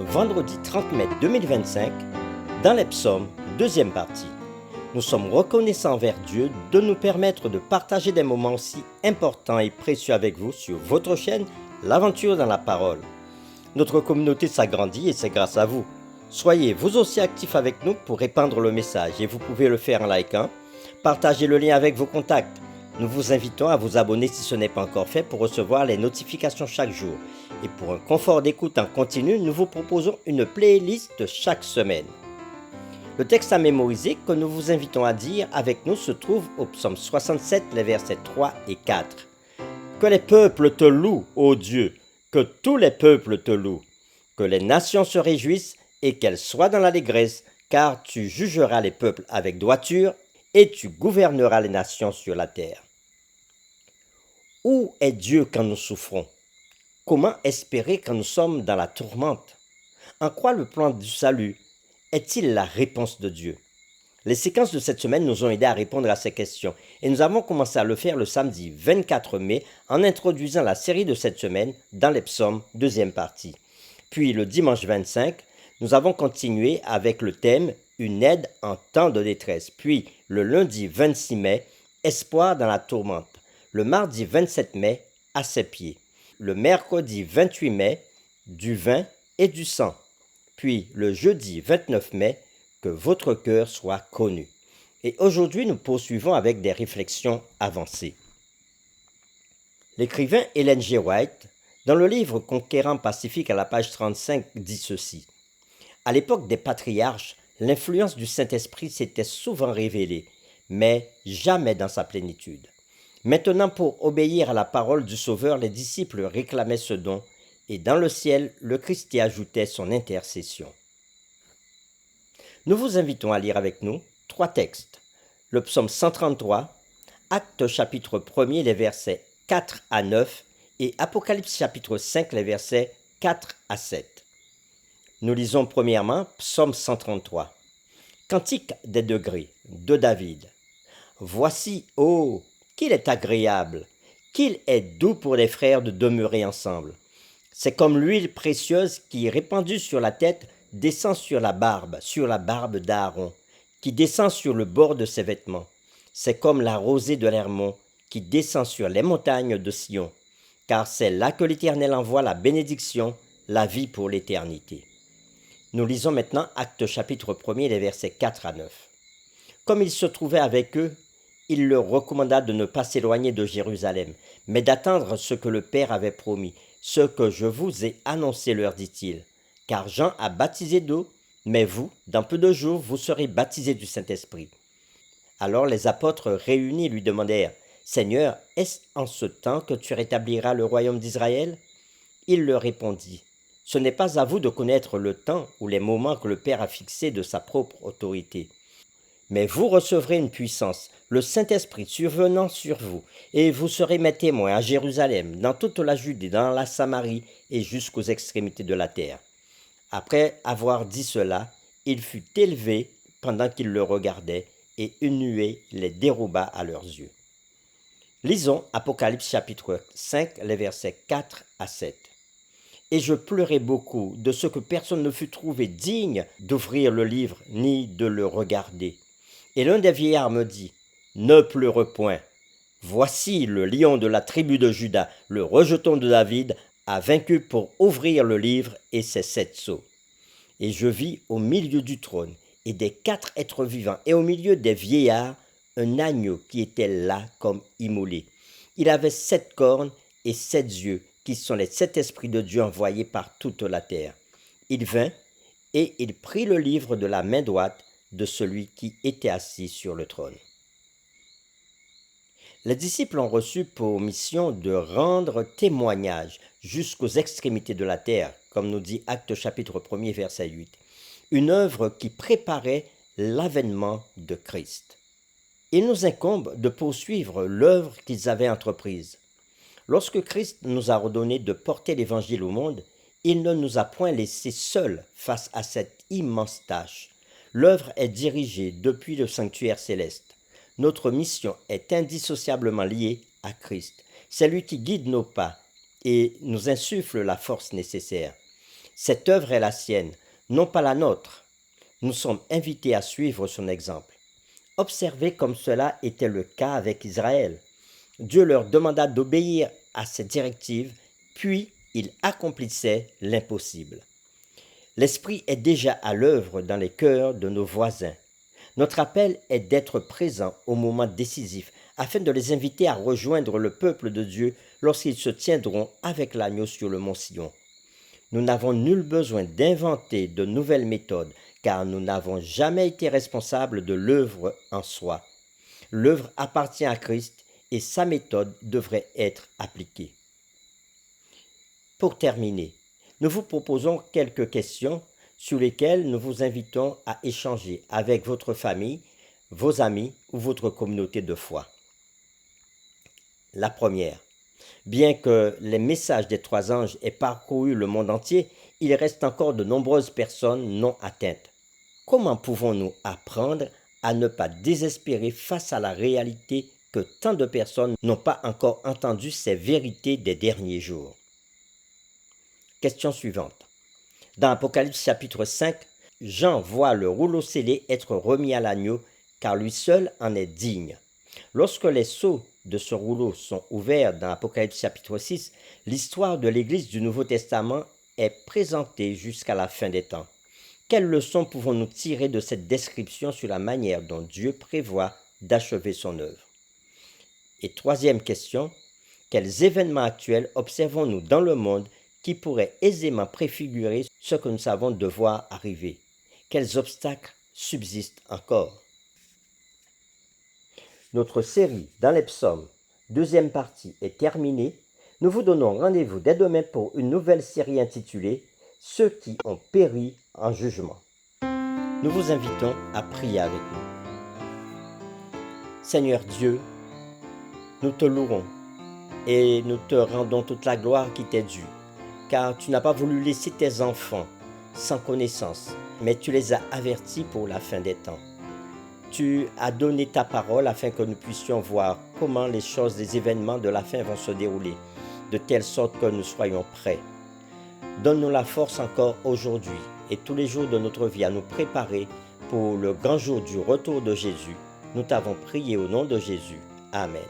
vendredi 30 mai 2025, dans les psaumes, deuxième partie. Nous sommes reconnaissants envers Dieu de nous permettre de partager des moments si importants et précieux avec vous sur votre chaîne, L'Aventure dans la Parole. Notre communauté s'agrandit et c'est grâce à vous. Soyez vous aussi actifs avec nous pour répandre le message et vous pouvez le faire en likant. Partagez le lien avec vos contacts. Nous vous invitons à vous abonner si ce n'est pas encore fait pour recevoir les notifications chaque jour. Et pour un confort d'écoute en continu, nous vous proposons une playlist chaque semaine. Le texte à mémoriser que nous vous invitons à dire avec nous se trouve au psaume 67, les versets 3 et 4. Que les peuples te louent, ô Dieu, que tous les peuples te louent, que les nations se réjouissent et qu'elles soient dans l'allégresse, car tu jugeras les peuples avec droiture et tu gouverneras les nations sur la terre. Où est Dieu quand nous souffrons? Comment espérer quand nous sommes dans la tourmente? En quoi le plan du salut est-il la réponse de Dieu? Les séquences de cette semaine nous ont aidé à répondre à ces questions et nous avons commencé à le faire le samedi 24 mai en introduisant la série de cette semaine dans les psaumes, deuxième partie. Puis le dimanche 25, nous avons continué avec le thème « Une aide en temps de détresse ». Puis le lundi 26 mai, « Espoir dans la tourmente ». Le mardi 27 mai, « À ses pieds ». Le mercredi 28 mai, « Du vin et du sang ». Puis le jeudi 29 mai, « Que votre cœur soit connu ». Et aujourd'hui, nous poursuivons avec des réflexions avancées. L'écrivain Ellen G. White, dans le livre Conquérant Pacifique à la page 35, dit ceci. À l'époque des patriarches, l'influence du Saint-Esprit s'était souvent révélée, mais jamais dans sa plénitude. Maintenant, pour obéir à la parole du Sauveur, les disciples réclamaient ce don, et dans le ciel, le Christ y ajoutait son intercession. Nous vous invitons à lire avec nous 3 textes. Le psaume 133, Actes chapitre 1er, les versets 4 à 9, et Apocalypse chapitre 5, les versets 4 à 7. Nous lisons premièrement psaume 133. Cantique des degrés de David. Voici, ô, qu'il est agréable, qu'il est doux pour les frères de demeurer ensemble. C'est comme l'huile précieuse qui, répandue sur la tête, descend sur la barbe d'Aaron, qui descend sur le bord de ses vêtements. C'est comme la rosée de l'Hermon, qui descend sur les montagnes de Sion, car c'est là que l'Éternel envoie la bénédiction, la vie pour l'éternité. Nous lisons maintenant Actes chapitre 1er, les versets 4 à 9. Comme il se trouvait avec eux, il leur recommanda de ne pas s'éloigner de Jérusalem, mais d'attendre ce que le Père avait promis. Ce que je vous ai annoncé, leur dit-il. Car Jean a baptisé d'eau, mais vous, dans peu de jours, vous serez baptisés du Saint-Esprit. Alors les apôtres réunis lui demandèrent, « Seigneur, est-ce en ce temps que tu rétabliras le royaume d'Israël ?» Il leur répondit, « Ce n'est pas à vous de connaître le temps ou les moments que le Père a fixés de sa propre autorité. Mais vous recevrez une puissance, le Saint-Esprit survenant sur vous, et vous serez mes témoins à Jérusalem, dans toute la Judée, dans la Samarie et jusqu'aux extrémités de la terre. » Après avoir dit cela, il fut élevé pendant qu'ils le regardaient, et une nuée les déroba à leurs yeux. Lisons Apocalypse chapitre 5, les versets 4 à 7. Et je pleurai beaucoup de ce que personne ne fut trouvé digne d'ouvrir le livre ni de le regarder. Et l'un des vieillards me dit, « Ne pleure point. Voici le lion de la tribu de Juda, le rejeton de David, a vaincu pour ouvrir le livre et ses 7 sceaux. » Et je vis au milieu du trône et des 4 êtres vivants et au milieu des vieillards un agneau qui était là comme immolé. Il avait 7 cornes et 7 yeux, qui sont les 7 esprits de Dieu envoyés par toute la terre. Il vint et il prit le livre de la main droite de celui qui était assis sur le trône. Les disciples ont reçu pour mission de rendre témoignage jusqu'aux extrémités de la terre, comme nous dit Actes chapitre 1er, verset 8, une œuvre qui préparait l'avènement de Christ. Il nous incombe de poursuivre l'œuvre qu'ils avaient entreprise. Lorsque Christ nous a ordonné de porter l'Évangile au monde, il ne nous a point laissés seuls face à cette immense tâche. L'œuvre est dirigée depuis le sanctuaire céleste. Notre mission est indissociablement liée à Christ. C'est lui qui guide nos pas et nous insuffle la force nécessaire. Cette œuvre est la sienne, non pas la nôtre. Nous sommes invités à suivre son exemple. Observez comme cela était le cas avec Israël. Dieu leur demanda d'obéir à ses directives, puis il accomplissait l'impossible. L'Esprit est déjà à l'œuvre dans les cœurs de nos voisins. Notre appel est d'être présent au moment décisif afin de les inviter à rejoindre le peuple de Dieu lorsqu'ils se tiendront avec l'agneau sur le mont Sion. Nous n'avons nul besoin d'inventer de nouvelles méthodes car nous n'avons jamais été responsables de l'œuvre en soi. L'œuvre appartient à Christ et sa méthode devrait être appliquée. Pour terminer, nous vous proposons quelques questions sur lesquelles nous vous invitons à échanger avec votre famille, vos amis ou votre communauté de foi. La première. Bien que les messages des 3 anges aient parcouru le monde entier, il reste encore de nombreuses personnes non atteintes. Comment pouvons-nous apprendre à ne pas désespérer face à la réalité que tant de personnes n'ont pas encore entendu ces vérités des derniers jours? Question suivante. Dans Apocalypse chapitre 5, Jean voit le rouleau scellé être remis à l'agneau, car lui seul en est digne. Lorsque les sceaux de ce rouleau sont ouverts dans Apocalypse chapitre 6, l'histoire de l'Église du Nouveau Testament est présentée jusqu'à la fin des temps. Quelles leçons pouvons-nous tirer de cette description sur la manière dont Dieu prévoit d'achever son œuvre? Et troisième question, quels événements actuels observons-nous dans le monde qui pourraient aisément préfigurer ce que nous savons devoir arriver? Quels obstacles subsistent encore? Notre série dans les psaumes, deuxième partie, est terminée. Nous vous donnons rendez-vous dès demain pour une nouvelle série intitulée « Ceux qui ont péri en jugement ». Nous vous invitons à prier avec nous. Seigneur Dieu, nous te louons et nous te rendons toute la gloire qui t'est due, car tu n'as pas voulu laisser tes enfants sans connaissance, mais tu les as avertis pour la fin des temps. Tu as donné ta parole afin que nous puissions voir comment les choses, les événements de la fin vont se dérouler, de telle sorte que nous soyons prêts. Donne-nous la force encore aujourd'hui et tous les jours de notre vie à nous préparer pour le grand jour du retour de Jésus. Nous t'avons prié au nom de Jésus. Amen.